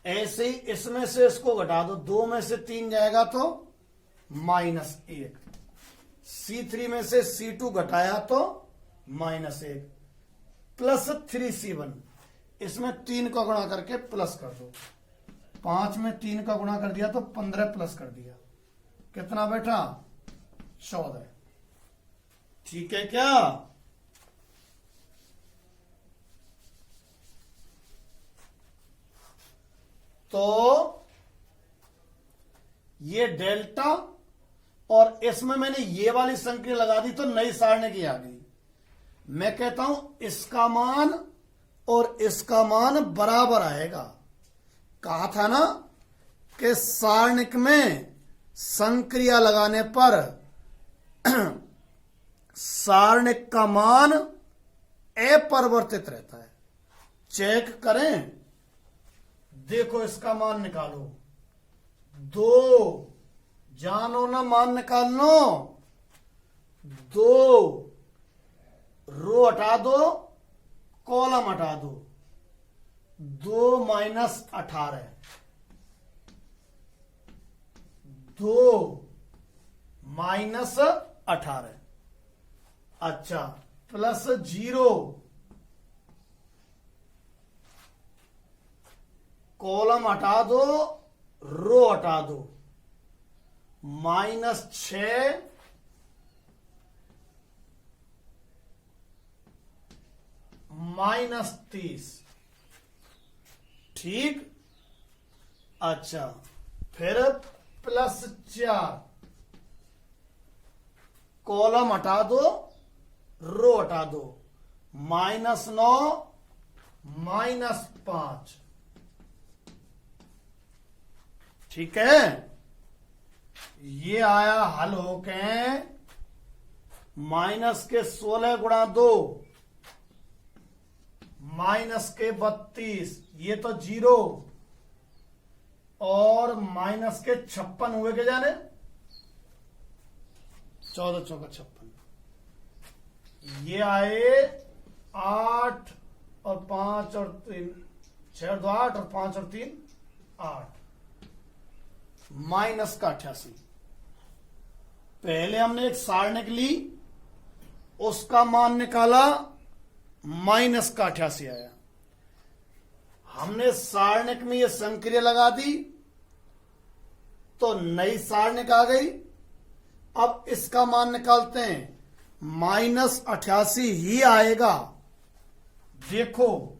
ऐसे ही इसमें से इसको घटा दो, 2 में से 3 जाएगा तो -1। C3 में से C2 घटाया तो -1, प्लस 3C1, इसमें 3 का गुणा करके प्लस कर दो। 5 में 3 का गुणा कर दिया तो 15 प्लस कर दिया, कितना बैठा 14। ठीक है क्या? तो ये डेल्टा, और इसमें मैंने ये वाली संख्या लगा दी तो नई सारणी की आ गई। मैं कहता हूं इसका मान और इसका मान बराबर आएगा। कहा था ना कि सारणिक में संक्रिया लगाने पर सारणिक का मान अपरिवर्तित रहता है। चेक करें, देखो इसका मान निकालो। 2 जानो ना, मान निकाल लो। 2 -18, 2 -18, अच्छा, +0, कॉलम हटा दो, रो हटा दो, -6, -30, ठीक, अच्छा, फिर +4, कॉलम हटा दो, रो हटा दो, -9, -5, ठीक है। ये आया हल होके -16 × 2, -32, ये तो 0, और -56 हुए के जाने, 14 चौका 56, ये आए 8 और 5 और 3, 6 और 2 8 और 5 और 3 8, -88। पहले हमने एक सारणिक ली, उसका मान निकाला, -88 आया। हमने सारणिक में ये संक्रिया लगा दी तो नई सारणिक आ गई। अब इसका मान निकालते हैं, -88 ही आएगा। देखो,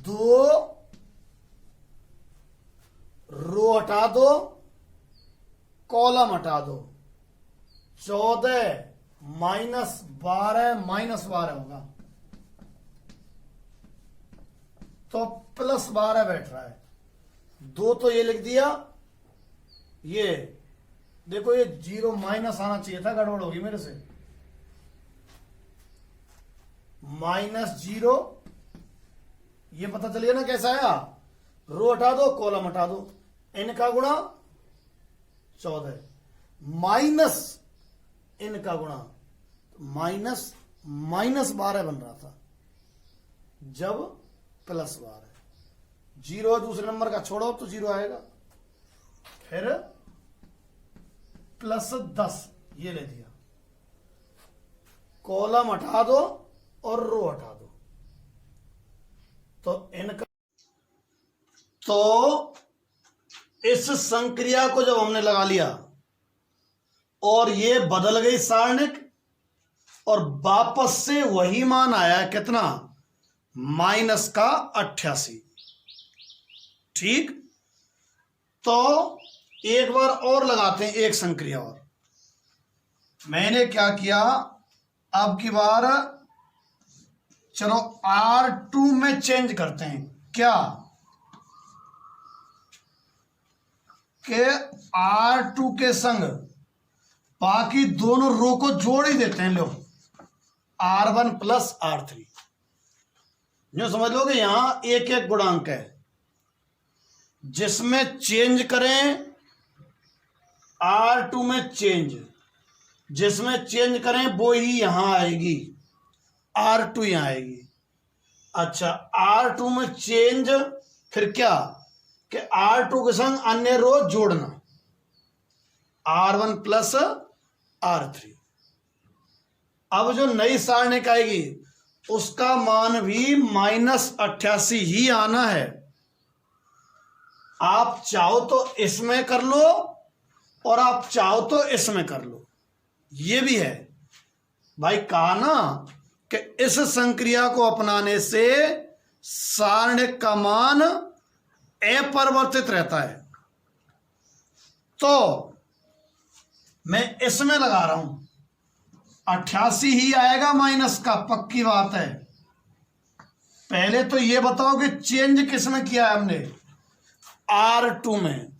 2 रो हटा दो, कॉलम हटा दो, 14 -12 -12 होगा तो +12 बैठ रहा है। 2 तो ये लिख दिया, ये देखो, ये 0 माइनस आना चाहिए था, गड़बड़ होगी मेरे से, -0, ये पता चलिए ना कैसा आया, रो हटा दो, कॉलम हटा दो, इनका गुणा 14 माइनस इनका गुणा, -12 बन रहा था, जब +12, 0 दूसरे नंबर का छोड़ो तो 0 आएगा। फिर +10 ये ले दिया, कॉलम हटा दो और रो हटा दो, तो इनका, तो इस संक्रिया को जब हमने लगा लिया और ये बदल गई सारणिक और वापस से वही मान आया, कितना, -88, ठीक। तो एक बार और लगाते हैं, एक संक्रिया और। मैंने क्या किया, अब की बार चलो R2 में चेंज करते हैं, क्या के R2 के संग बाकी दोनों रो को जोड़ ही देते हैं। लो, R1 + R3, जो समझ लोगे, यहां एक एक गुणांक है, जिसमें चेंज करें R2 में चेंज, जिसमें चेंज करें वो ही यहां आएगी, R2 यहां आएगी। अच्छा, R2 में चेंज, फिर क्या कि R2 के संग अन्य रो जोड़ना, R1 + R3। अब जो नई सारणिक आएगी उसका मान भी -88 ही आना है। आप चाहो तो इसमें कर लो और आप चाहो तो इसमें कर लो, ये भी है भाई। कहा ना कि इस संक्रिया को अपनाने से सारणिक का मान अपरिवर्तित रहता है। तो मैं इसमें लगा रहा हूं, 88 ही आएगा माइनस का, पक्की बात है। पहले तो ये बताओ कि चेंज किसमें किया है हमने, R2 में।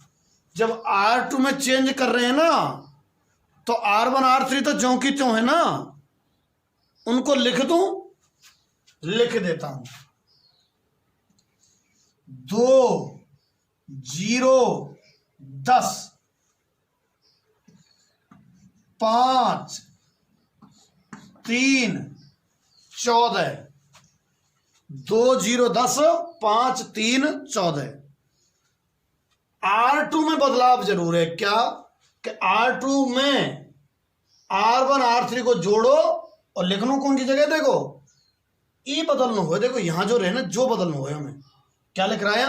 जब R2 में चेंज कर रहे हैं ना, तो R1 R3 तो ज्यों की त्यों है ना, उनको लिख दूं, लिख देता हूं। 2 0 10 5 3 14 2 0 10 5 3 14। R2 में बदलाव जरूर है। क्या कि R2 में R1 R3 को जोड़ो और लिखनो कौन की जगह, देखो ई बदलना हो। देखो यहां जो रहे ना, जो बदलना हो हमें क्या लिख रहा है,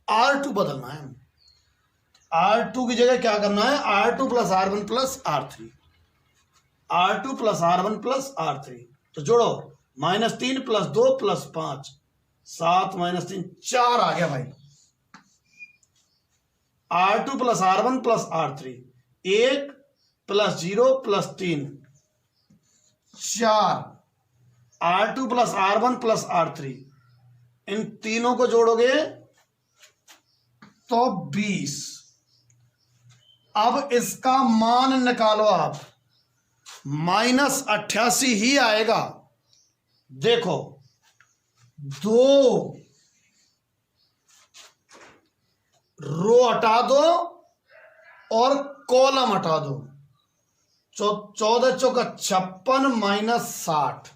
R2 बदलना है हमें। R2 की जगह क्या करना है, R2 plus R1 plus R3, R2 plus R1 plus R3। तो जोड़ो, -3 प्लस 2 प्लस 5 7 -3 4 आ गया भाई। R2 plus R1 plus R3, 1 plus 0 plus 3 4, R2 plus R1 plus R3, इन तीनों को जोड़ोगे तो 20। अब इसका मान निकालो आप, -88 ही आएगा। देखो 2 रो हटा दो और कॉलम हटा दो। 14 चौका 56 -60,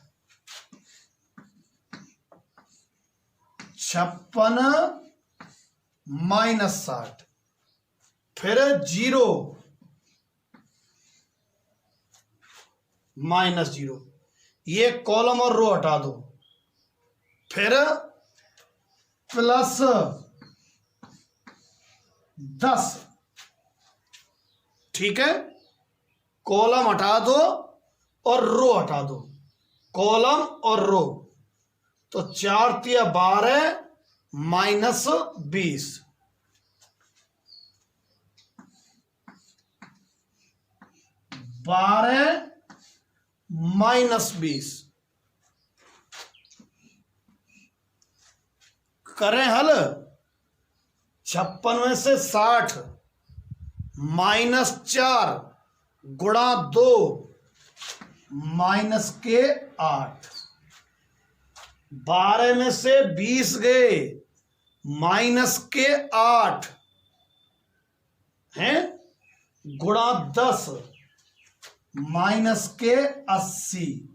56 -60, फिर 0 -0, ये कॉलम और रो हटा दो, फिर +10, ठीक है। कॉलम हटा दो और रो हटा दो, कॉलम और रो, तो 4 तिया 12 -20, 12 -20। करें हल, 56 में से 60 -4 गुणा 2 -8, 12 में से 20 गए -8 हैं, गुणा 10 -80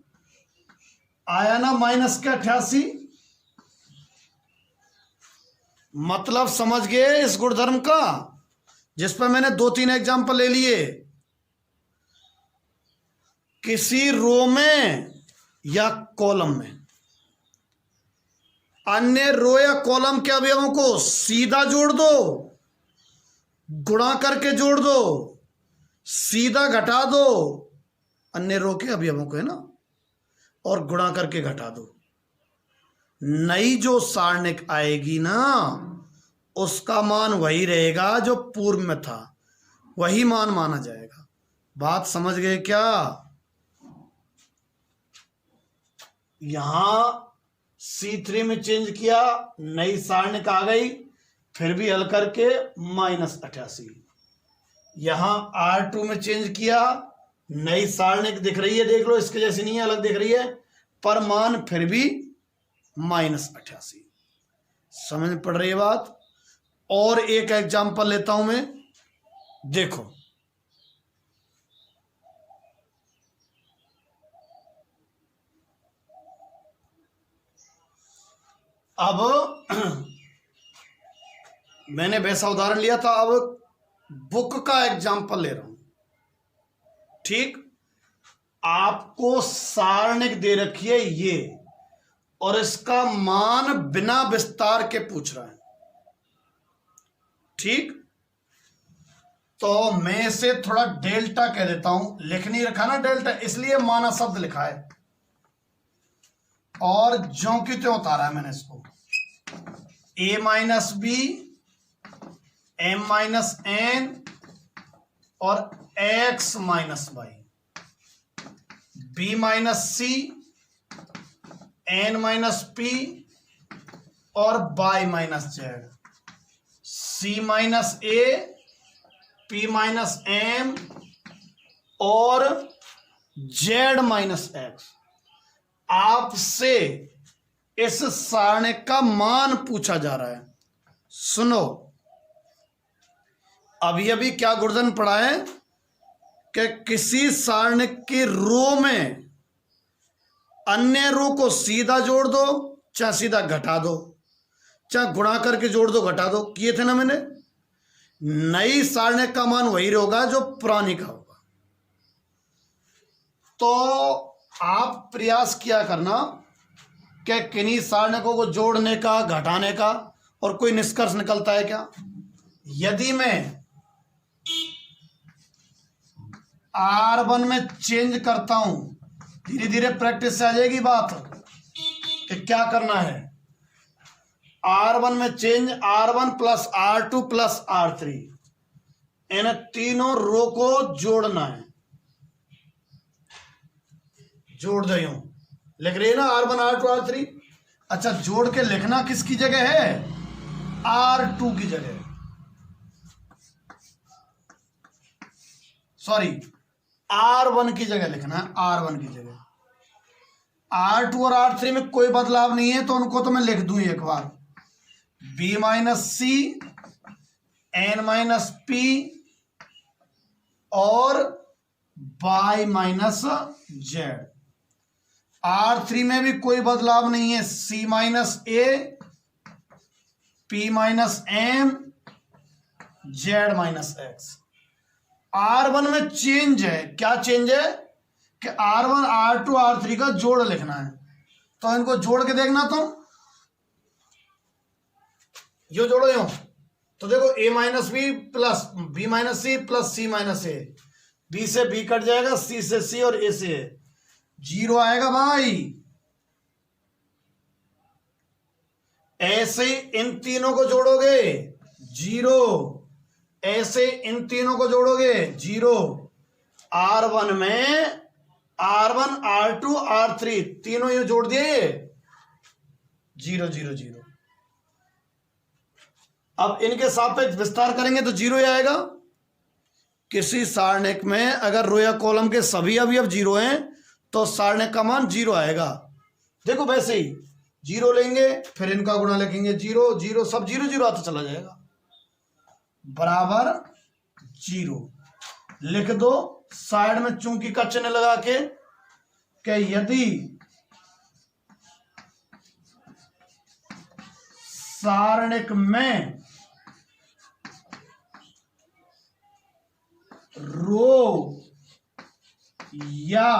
आया ना, -88। मतलब समझ गए इस गुणधर्म का, जिस पर मैंने 2-3 एग्जाम्पल ले लिए। किसी रो में या कॉलम में अन्य रो या कॉलम के अवयवों को सीधा जोड़ दो, गुणा करके जोड़ दो, सीधा घटा दो, अन्य रो के अवयवों को, है ना, और गुणा करके घटा दो। नई जो सारणिक आएगी ना, उसका मान वही रहेगा जो पूर्व में था, वही मान माना जाएगा। बात समझ गए क्या? यहां C3 में चेंज किया, नई सारणिक आ गई, फिर भी हल करके -88। यहां R2 में चेंज किया, नई सारणिक दिख रही है, देख लो इसके जैसी नहीं है, अलग दिख रही है, पर मान फिर भी -88। समझ में पड़ रही है बात? और एक एग्जांपल लेता हूं मैं, देखो अब मैंने वैसा उदाहरण लिया था, अब बुक का एग्जांपल ले रहा हूं। ठीक, आपको सारणिक दे रखी है ये, और इसका मान बिना विस्तार के पूछ रहा है। ठीक, तो मैं इसे थोड़ा डेल्टा कह देता हूं, लिख नहीं रखा ना डेल्टा, इसलिए माना शब्द लिखा है, और ज्यों की त्यों उतारा है मैंने इसको। a - b, m - n और x - y, b - c, n - p और y - z, c - a, p - m और z - x। आपसे इस सारणिक का मान पूछा जा रहा है। सुनो, अभी क्या गुणधर्म पढ़ा है कि किसी सारणिक की रो में अन्य रो को सीधा जोड़ दो, चाहे सीधा घटा दो, चाहे गुणा करके जोड़ दो, घटा दो, किए थे ना मैंने। नई सारणिक का मान वही होगा जो पुरानी का होगा। तो आप प्रयास किया करना कि किन्हीं सारणिकों को जोड़ने का, घटाने का, और कोई निष्कर्ष निकलता है क्या। यदि मैं R1 में चेंज करता हूं, धीरे धीरे प्रैक्टिस से आ जाएगी बात कि क्या करना है। R1 में change, R1 plus R2 plus R3, इन तीनों रो को जोड़ना है। जोड़ दो, यूं लिख रही है ना R1 R2 R3। अच्छा, जोड़ के लिखना किसकी जगह है, R2 की जगह, सॉरी R1 की जगह लिखना है, R1 की जगह। R2 और R3 में कोई बदलाव नहीं है, तो उनको तो मैं लिख दूं एक बार, B minus c N minus p और Y माइनस जेड। R3 में भी कोई बदलाव नहीं है, C minus a, P minus m, z minus x. R1 में चेंज है, क्या चेंज है कि R1 R2 R3 का जोड़ लिखना है। तो इनको जोड़ के देखना तुम, यो जोड़ो यो, तो देखो A minus b plus B minus c plus C minus a, B से B कट जाएगा, C से C और A से A, 0 आएगा भाई। ऐसे इन तीनों को जोड़ोगे 0, ऐसे इन तीनों को जोड़ोगे 0। R1 में R1 R2 R3 तीनों ये जोड़ दिए 0 0 0। अब इनके सापेक्ष विस्तार करेंगे तो 0 ही आएगा। किसी सारणिक में अगर रो या कॉलम के सभी अवयव 0 हैं तो सारणिक का मान 0 आएगा। देखो वैसे ही 0 लेंगे, फिर इनका गुणा लिखेंगे 0 0, सब 0 0 आता चला जाएगा, बराबर 0 लिख दो। साइड में चूंकि का चिन्ह लगा के कि यदि सारणिक में रो या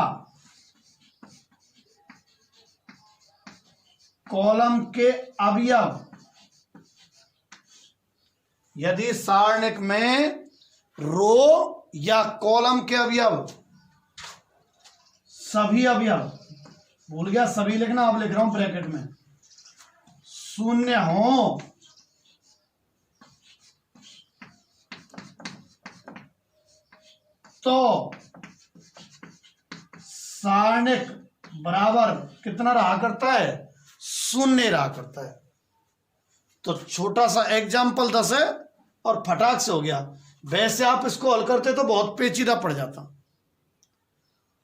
कॉलम के अवयव, यदि सारणिक में रो या कॉलम के अवयव, सभी अवयव, भूल गया सभी लिखना, अब लिख रहा हूं ब्रैकेट में, शून्य हो तो सारणिक बराबर कितना रहा करता है, शून्य रहा करता है। तो छोटा सा एग्जाम्पल 10 है और फटाक से हो गया। वैसे आप इसको हल करते तो बहुत पेचीदा पड़ जाता,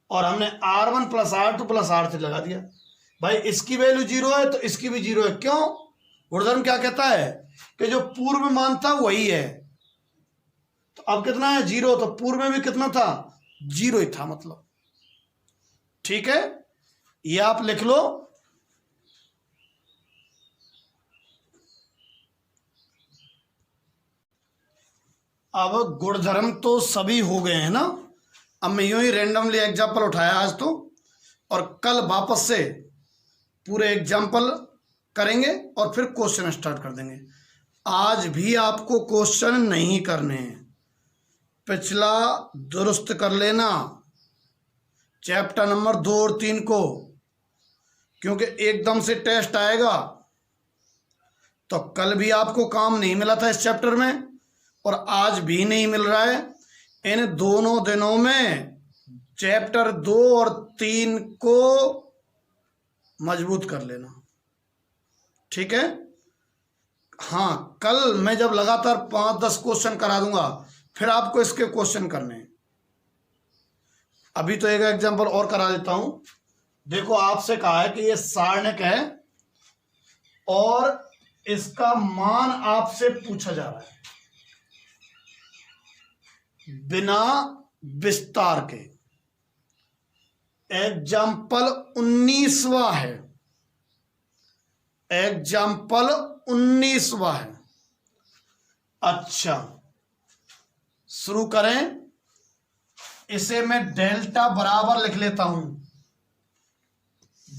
और हमने R1 plus R2 plus R3 लगा दिया। भाई इसकी वैल्यू 0 है तो इसकी भी 0 है, क्यों, गुणधर्म क्या कहता है कि जो पूर्व में मान था वही है। तो अब कितना है 0, तो पूर्व में भी कितना था 0 ही था, मतलब ठीक है, ये आप लिख लो। अब गुणधर्म तो सभी हो गए हैं ना। अब मैं यूं ही रैंडमली एग्जाम्पल उठाया आज तो, और कल वापस से पूरे एग्जाम्पल करेंगे और फिर क्वेश्चन स्टार्ट कर देंगे। आज भी आपको क्वेश्चन नहीं करने हैं, पिछला दुरुस्त कर लेना, चैप्टर नंबर 2 और 3 को, क्योंकि एकदम से टेस्ट आएगा। तो कल भी आपको काम नहीं मिला था इस चैप्टर में, और आज भी नहीं मिल रहा है। इन दोनों दिनों में चैप्टर 2 और 3 को मजबूत कर लेना, ठीक है। हाँ, कल मैं जब लगातार 5-10 क्वेश्चन करा दूंगा, फिर आपको इसके क्वेश्चन करने हैं। अभी तो एक एग्जांपल और करा देता हूं। देखो, आपसे कहा है कि ये सारणिक है और इसका मान आपसे पूछा जा रहा है बिना विस्तार के। एग्जाम्पल 19वां है, एग्जाम्पल 19वां है। अच्छा, शुरू करें। इसे मैं डेल्टा बराबर लिख लेता हूं।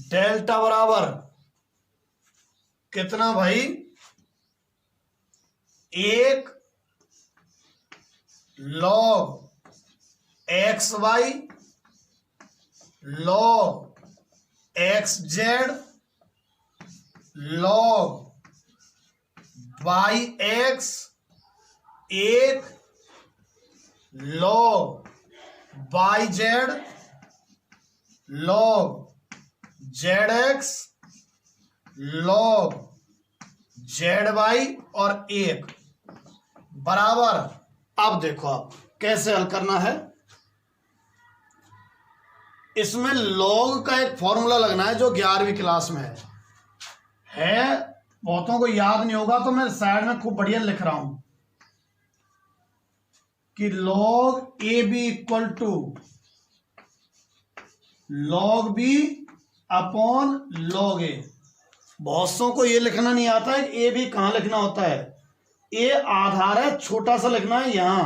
डेल्टा बराबर कितना भाई? 1 log x y log x z log y x 1 log y z log z x log z y और 1 बराबर। अब देखो आप कैसे हल करना है। इसमें log का एक फॉर्मूला लगना है जो 11वीं क्लास में है। बहुतों को याद नहीं होगा तो मैं साइड में खूब बढ़िया लिख रहा हूं कि log a b equal to log b upon log a. बहुत सौ को ये लिखना नहीं आता है ए बी कहां लिखना होता है। ए आधार है, छोटा सा लिखना है यहां,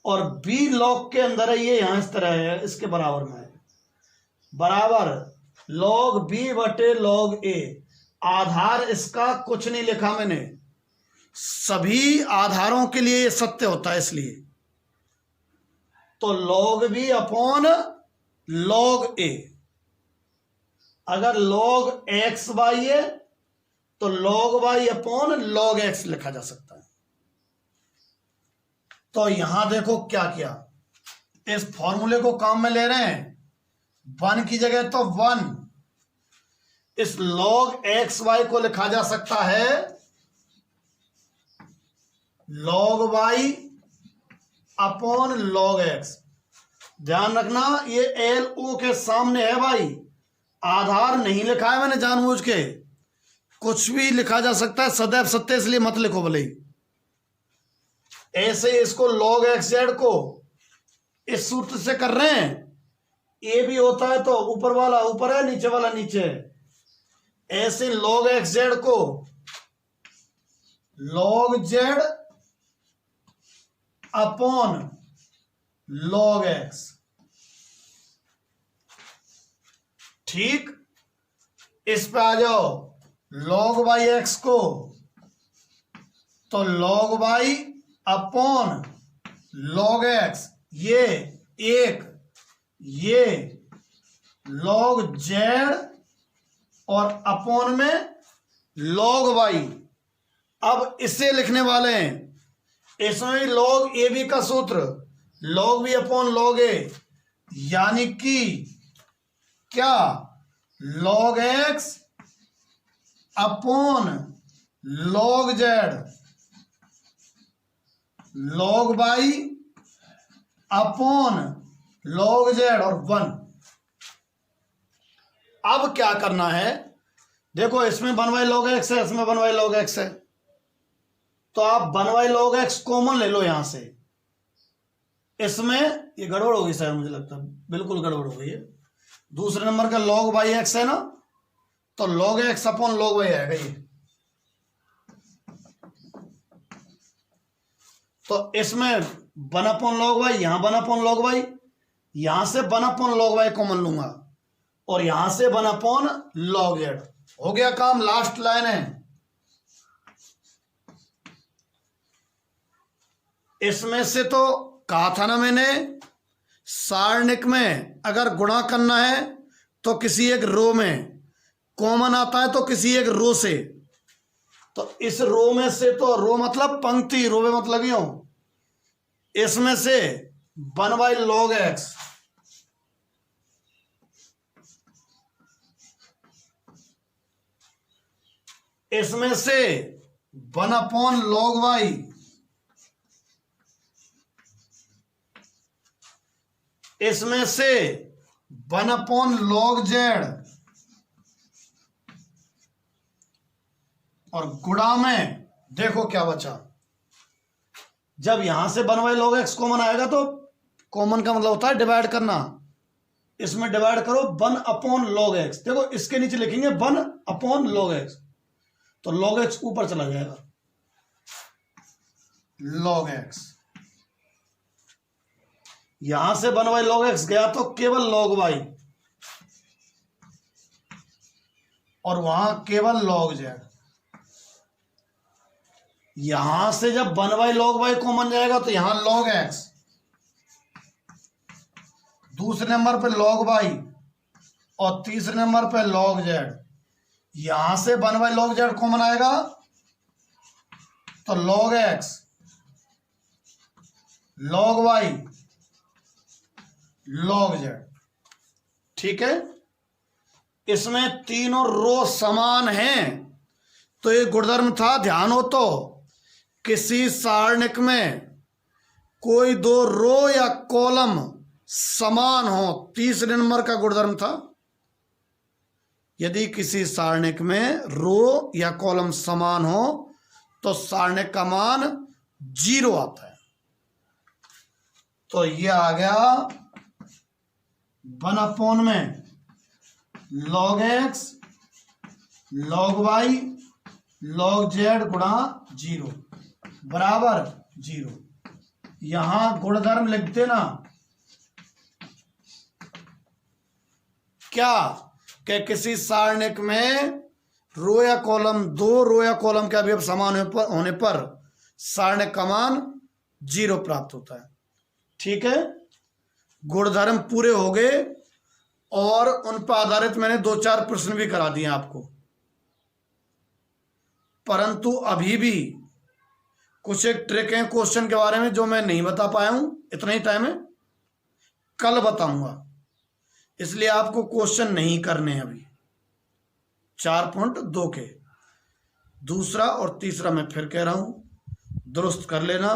और बी log के अंदर है, ये यहां इस तरह है, इसके बराबर में है। बराबर log बी बटे log ए। आधार इसका कुछ नहीं लिखा मैंने, सभी आधारों के लिए ये सत्य होता है, इसलिए तो log b upon log a. अगर log एक्स वाई है तो log y upon log x लिखा जा सकता है। तो यहां देखो क्या किया, इस फॉर्मूले को काम में ले रहे हैं। 1 की जगह तो 1, इस log एक्स वाई को लिखा जा सकता है log y upon log x. ध्यान रखना ये एल ओ के सामने है भाई, आधार नहीं लिखा है मैंने जानबूझ के। कुछ भी लिखा जा सकता है, सदैव सत्य, इसलिए मत लिखो भले ही। ऐसे इसको log एक्स जेड को इस सूत्र से कर रहे हैं। ए भी होता है तो ऊपर वाला ऊपर है, नीचे वाला नीचे है। ऐसे log एक्स जेड को log Z upon log x. ठीक, इस पे आ जाओ log वाई एक्स को तो log y upon log x, ये 1, ये log जेड और अपॉन में log वाई। अब इसे लिखने वाले हैं, इसमें log ए बी का सूत्र log b upon log a, यानी कि क्या log x upon log z log y upon log z और 1। अब क्या करना है, देखो इसमें 1 log एक्स है, इसमें 1 log एक्स है, तो आप 1 log एक्स कॉमन ले लो यहां से। इसमें ये गड़बड़ होगी शायद, मुझे लगता है बिल्कुल गड़बड़ हो गई है। दूसरे नंबर का log वाई एक्स है ना, तो log x upon log y आएगा ये। तो इसमें 1 अपॉन log वाई, यहां 1 अपॉन log वाई, यहां से 1 अपॉन log वाई कॉमन लूंगा और यहां से 1 अपॉन log जेड। हो गया काम, लास्ट लाइन है। इसमें से तो कहा था ना मैंने, सारणिक में अगर गुणा करना है तो किसी एक रो में कॉमन आता है, तो किसी एक रो से। तो इस रो में से, तो रो मतलब पंक्ति, रो में मतलब यूं, इसमें से 1 log एक्स इसमें से 1 अपॉन log वाई, इसमें से 1 अपॉन log जेड और गुणा में देखो क्या बचा। जब यहां से 1 log एक्स कॉमन आएगा तो कॉमन का मतलब होता है डिवाइड करना, इसमें डिवाइड करो 1/log x। देखो इसके नीचे लिखेंगे 1/log x, तो log x ऊपर चला जाएगा, log x। यहां से 1/log x गया तो केवल log y, और वहां केवल log z। यहां से जब 1/log y कॉमन जाएगा तो यहां log x, दूसरे नंबर पे log y, और तीसरे नंबर पे log z। यहां से 1/log z कॉमन आएगा तो log x, log y, log z। ठीक है, इसमें तीनों रो समान हैं, तो ये गुणधर्म था। ध्यान हो तो किसी सारणिक में कोई दो रो या कॉलम समान हो, तीसरे नंबर का गुणधर्म था। यदि किसी सारणिक में रो या कॉलम समान हो तो सारणिक का मान 0 आता है। तो ये आ गया 1 में log x, log y, log z गुणा 0 बराबर 0। यहां गुणधर्म लिख देना क्या, कि किसी सारणिक में रो या कॉलम, दो रो या कॉलम के अवयव समान होने पर सारणिक का मान 0 प्राप्त होता है। ठीक है, गुणधर्म पूरे हो गए, और उन पर आधारित मैंने 2-4 प्रश्न भी करा दिए आपको। परंतु अभी भी कुछ एक ट्रिक है क्वेश्चन के बारे में जो मैं नहीं बता पाया हूं, इतना ही टाइम है, कल बताऊंगा। इसलिए आपको क्वेश्चन नहीं करने हैं अभी 4.2 के। दूसरा और तीसरा मैं फिर कह रहा हूं, दुरुस्त कर लेना।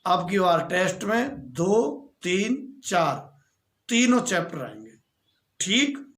अब की बार टेस्ट में 2, 3, 4 तीनों चैप्टर आएंगे। ठीक।